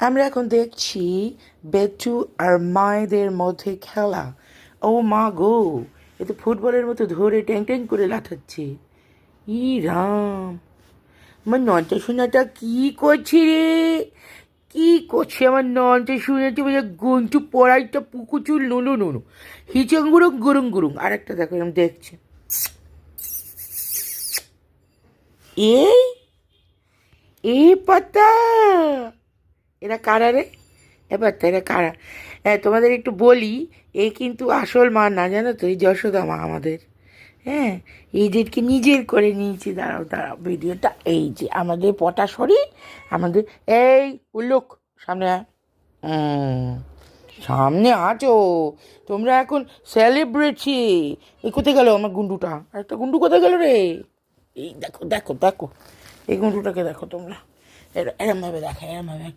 আমরা এখন দেখছি বেটু আর মায়েদের মধ্যে খেলা। ও মা গো, এ তো ফুটবলের মতো ধরে ট্যাং ট্যাং করে লাঠাচ্ছে। ই রাম, আমার ননটা শোনাটা কি করছে রে? কি করছে আমার ননটা শোনাতে? বলে গন্টু পড়াইটা পুকুচুর নুনু নুনু, হিচং গুরুং গুরুং গুরুং। আর একটা দেখো এরকম দেখছে। এই এই পাতা, এরা কারা রে? এবার তো এরা কারা? হ্যাঁ, তোমাদের একটু বলি, এ কিন্তু আসল মা না, জানো তো, এই যশোদা মা আমাদের। হ্যাঁ, এদেরকে নিজের করে নিয়েছি। দাঁড়াও দাঁড়াও, ভিডিওটা এই যে আমাদের পটাশরী, আমাদের এই উল্লুক সামনে আয়। সামনে আছো তোমরা এখন সেলিব্রিটি। এই কোথায় গেল আমার গুন্ডুটা? আর একটা গুন্ডু কোথায় গেল রে? এই দেখো দেখো দেখো, এই গুন্ডুটাকে দেখো তোমরা, এরম ভাবে দেখা, এরম ভাবে